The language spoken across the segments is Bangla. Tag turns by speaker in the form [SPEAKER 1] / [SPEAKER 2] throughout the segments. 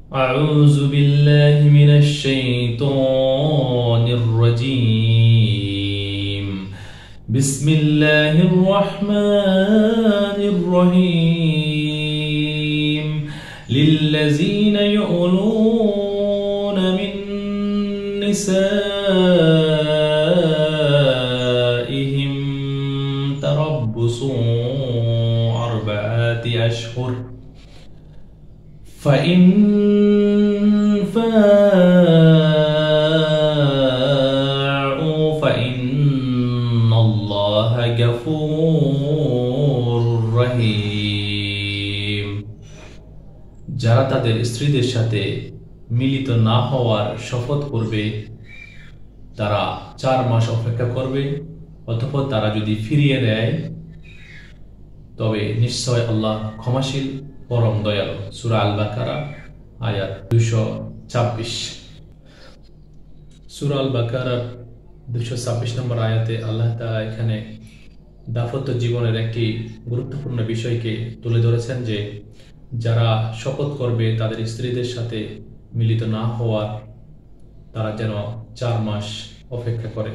[SPEAKER 1] أعوذ بالله من الشيطان الرجيم بسم الله الرحمن الرحيم للذين يؤلون من نسائهم تربص 4 أشهر فإن فاعوا فإن الله غفور رحيم যারা তাদের স্ত্রীদের সাথে মিলিত না হওয়ার শপথ করবে তারা 4 মাস অপেক্ষা করবে অতঃপর তারা যদি ফিরিয়ে দেয় তবে নিশ্চয় আল্লাহ ক্ষমাশীল পরম দয়ালু। সূরা আল বাকারা আয়াত 226। সূরা আল বাকারার 226 নম্বর আয়াতে আল্লাহ তাআলা এখানে দাম্পত্য জীবনের একটি গুরুত্বপূর্ণ বিষয়কে তুলে ধরেছেন যে যারা শপথ করবে তাদের স্ত্রীদের সাথে মিলিত না হওয়ার তারা যেন 4 মাস অপেক্ষা করে।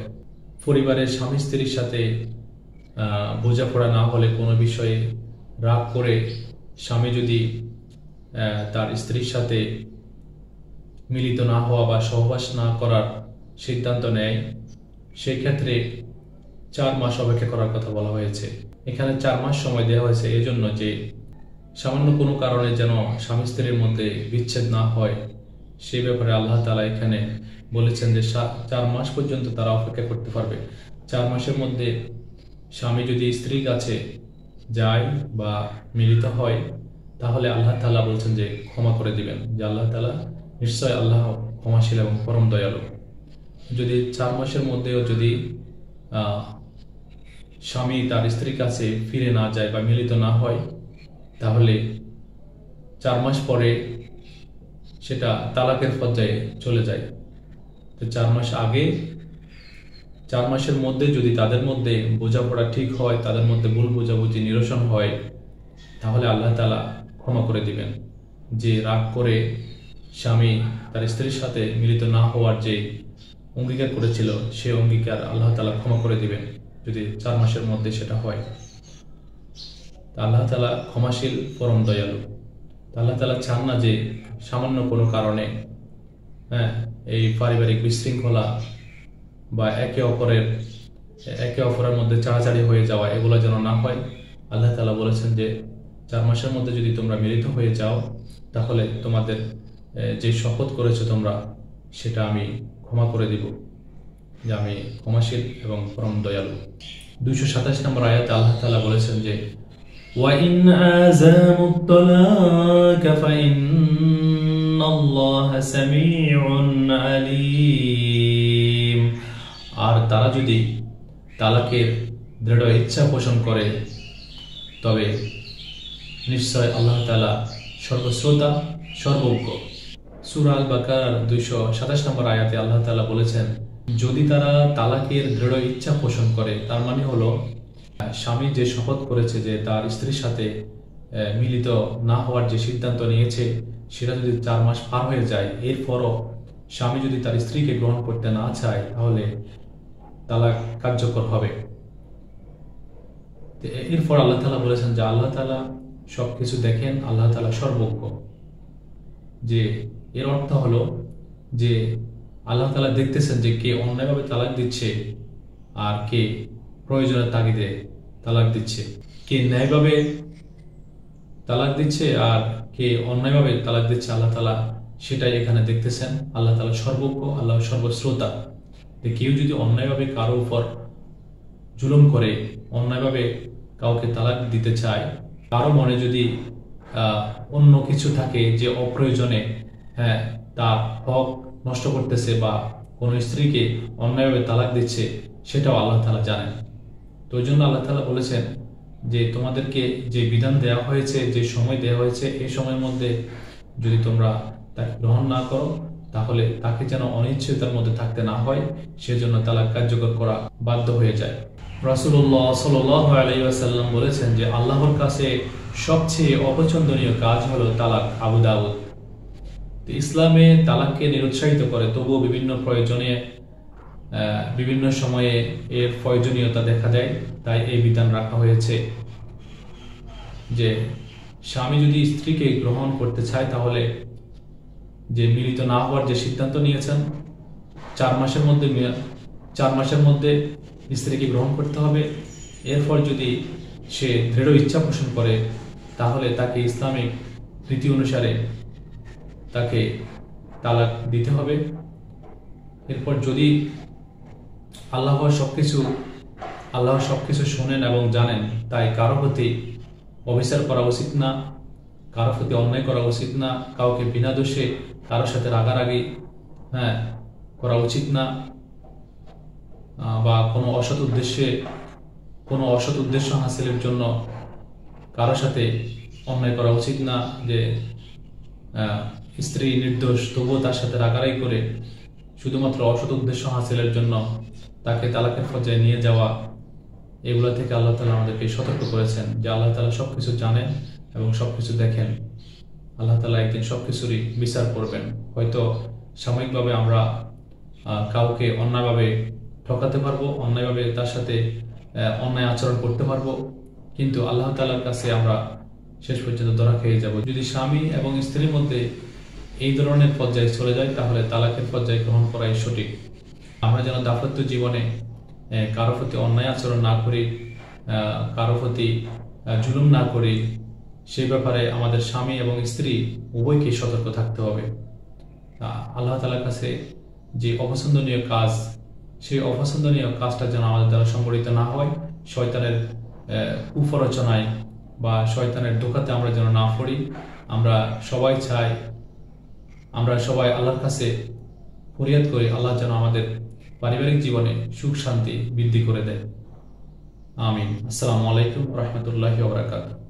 [SPEAKER 1] পরিবারের স্বামী স্ত্রীর সাথে বোঝাপড়া না হলে কোনো বিষয়ে রাগ করে স্বামী যদি তার স্ত্রীর সাথে মিলিত না হওয়া বা সহবাস না করার সিদ্ধান্ত নেয় সেই ক্ষেত্রে 4 মাস অপেক্ষা করার কথা বলা হয়েছে। এখানে 4 মাস সময় দেওয়া হয়েছে এজন্য যে সামান্য কোনো কারণে যেন স্বামী স্ত্রীর মধ্যে বিচ্ছেদ না হয় সেই ব্যাপারে আল্লাহ তাআলা এখানে বলেছেন যে 4 মাস পর্যন্ত তারা অপেক্ষা করতে পারবে। 4 মাসের মধ্যে স্বামী যদি স্ত্রীর কাছে যায় বা মিলিত হয় তাহলে আল্লাহ তাআলা বলছেন যে ক্ষমা করে দিবেন, যে আল্লাহ তাআলা নিশ্চয় আল্লাহ ক্ষমাশীল এবং পরম দয়ালু। যদি 4 মাসের মধ্যেও যদি স্বামী তার স্ত্রীর কাছে ফিরে না যায় বা মিলিত না হয় তাহলে 4 মাস পরে সেটা তালাকের পর্যায়ে চলে যায়। তো 4 মাস আগে 4 মাসের মধ্যে যদি তাদের মধ্যে বোঝাপড়া ঠিক হয়, তাদের মধ্যে ভুল বোঝাবুঝি নিরসন হয় তাহলে আল্লাহ তাআলা ক্ষমা করে দিবেন। যে রাগ করে স্বামী তার স্ত্রীর সাথে মিলিত না হওয়ার যে অঙ্গীকার করেছিল সেই অঙ্গীকার আল্লাহ তাআলা ক্ষমা করে দিবেন যদি 4 মাসের মধ্যে সেটা হয়। আল্লাহ তাআলা ক্ষমাশীল পরম দয়ালু। আল্লাহ তাআলা চান না যে সামান্য কোনো কারণে এই পারিবারিক বিশৃঙ্খলা বা একে অপরের মধ্যে চাড়াচাড়ি হয়ে যাওয়া এগুলো যেন না হয়। আল্লাহ তাআলা বলেছেন যে 4 মাসের মধ্যে যদি তোমরা মিলিত হয়ে যাও তাহলে তোমাদের যে শপথ করেছো তোমরা সেটা আমি ক্ষমা করে দিব, যে আমি ক্ষমাশীল এবং পরম দয়ালু। 227 নম্বর আয়াতে আল্লাহ তাআলা বলেছেন যে وَإِنْ عَزَمُوا الطَّلَاقَ فَإِنَّ اللَّهَ سَمِيعٌ عَلِيمٌ। আর তারা যদি তালাকের দৃঢ় ইচ্ছা পোষণ করে তবে নিশ্চয় আল্লাহ তাআলা সর্বশ্রোতা সর্বজ্ঞ। সূরা আল বাকারার 227 নম্বর আয়াতে আল্লাহ তাআলা বলেছেন যদি তারা তালাকের দৃঢ় ইচ্ছা পোষণ করে, তার মানে হলো স্বামী যে শপথ করেছে যে তার স্ত্রীর সাথে মিলিত না হওয়ার যে সিদ্ধান্ত নিয়েছে সেটা যদি 4 মাস পার হয়ে যায় এরপরও স্বামী যদি তার স্ত্রীকে গ্রহণ করতে না চায় তাহলে তালাক কার্যকর হবে। এরপর আল্লাহ তাআলা বলেছেন যে আল্লাহ তাআলা সবকিছু দেখেন, আল্লাহ তাআলা সর্বজ্ঞ। যে এর অর্থ হলো যে আল্লাহ তাআলা দেখতেছেন যে কে অন্যায়ভাবে তালাক দিচ্ছে আর কে প্রয়োজনের তাগিদে তালাক দিচ্ছে, কে ন্যায়ভাবে তালাক দিচ্ছে আর কে অন্যায়ভাবে তালাক দিচ্ছে। আল্লাহ তাআলা সেটাই এখানে দেখতেছেন। আল্লাহ তাআলা সর্বজ্ঞ, আল্লাহ সর্বশ্রোতা। কেউ যদি অন্যায়ভাবে কারো উপর জুলুম করে, অন্যায়ভাবে কাউকে তালাক দিতে চায়, কারো মনে যদি অন্য কিছু থাকে যে অপ্রয়োজনে তার হক নষ্ট করতেছে বা কোনো স্ত্রীকে অন্যায়ভাবে তালাক দিচ্ছে, সেটাও আল্লাহ তাআলা জানেন। তো ওই জন্য আল্লাহ তাআলা বলেছেন যে তোমাদেরকে যে বিধান দেওয়া হয়েছে, যে সময় দেওয়া হয়েছে, এই সময়ের মধ্যে যদি তোমরা তাকে গ্রহণ না করো তাহলে তাকে যেন অনিশ্চয়তার মধ্যে থাকতে না হয়, সেজন্য তালাক কার্যকর করা বাধ্য হয়ে যায়। রাসূলুল্লাহ সাল্লাল্লাহু আলাইহি ওয়াসাল্লাম বলেছেন যে আল্লাহর কাছে সবচেয়ে অপছন্দনীয় কাজ হলো তালাক। আবু দাউদ। তো ইসলামে তালাককে নিরুৎসাহিত করে, তবুও বিভিন্ন প্রয়োজনে বিভিন্ন সময়ে এর প্রয়োজনীয়তা দেখা দেয়। তাই এই বিধান রাখা হয়েছে যে স্বামী যদি স্ত্রীকে গ্রহণ করতে চায় তাহলে যে মিলিত না হওয়ার যে সিদ্ধান্ত নিয়েছেন 4 মাসের মধ্যে স্ত্রীকে গ্রহণ করতে হবে। এরপর যদি সে দৃঢ় ইচ্ছা পোষণ করে তাহলে তাকে ইসলামিক রীতি অনুসারে তাকে তালাক দিতে হবে। এরপর যদি আল্লাহ সবকিছু শোনেন এবং জানেন, তাই কারো প্রতি অবিচার করা উচিত না, কারো প্রতি অন্যায় করা উচিত না, কাউকে বিনা দোষে কারোর সাথে রাগারাগি করা উচিত না, বা কোনো অসৎ উদ্দেশ্য হাসিলের জন্য কারোর সাথে অন্যায় করা উচিত না। যে স্ত্রী নির্দোষ তবুও তার সাথে রাগারাগি করে শুধুমাত্র অসৎ উদ্দেশ্য হাসিলের জন্য তাকে তালাকের পর্যায়ে নিয়ে যাওয়া, এগুলো থেকে আল্লাহ তাআলা আমাদেরকে সতর্ক করেছেন যে আল্লাহ তাআলা সবকিছু জানেন এবং সবকিছু দেখেন। আল্লাহ তাআলা একদিন সবকিছুরই বিচার করবেন। হয়তো সাময়িকভাবে আমরা কাউকে অন্যায়ভাবে ঠকাতে পারবো, অন্যায়ভাবে তার সাথে অন্যায় আচরণ করতে পারবো, কিন্তু আল্লাহ তাআলার কাছে আমরা শেষ পর্যন্ত ধরা খেয়ে যাব। যদি স্বামী এবং স্ত্রীর মধ্যে এই ধরনের পর্যায়ে চলে যায় তাহলে তালাকের পর্যায়ে গ্রহণ করাই সঠিক। আমরা যেন দাম্পত্য জীবনে কারো প্রতি অন্যায় আচরণ না করি, কারো প্রতি জুলুম না করি, সেই ব্যাপারে আমাদের স্বামী এবং স্ত্রী উভয়কে সতর্ক থাকতে হবে। আল্লাহ তাআলার কাছে যে অপছন্দনীয় কাজ, সেই অপছন্দনীয় কাজটা যেন আমাদের দ্বারা সংগঠিত না হয়, শয়তানের কুফরচনায় বা শয়তানের ধোঁকাতে আমরা যেন না পড়ি। আমরা সবাই আল্লাহর কাছে ফরিয়াদ করি আল্লাহ যেন আমাদের পারিবারিক জীবনে সুখ শান্তি বৃদ্ধি করে দেয়। আমিন। আসসালামু আলাইকুম ওয়া রাহমাতুল্লাহি ওয়া বারাকাতুহু।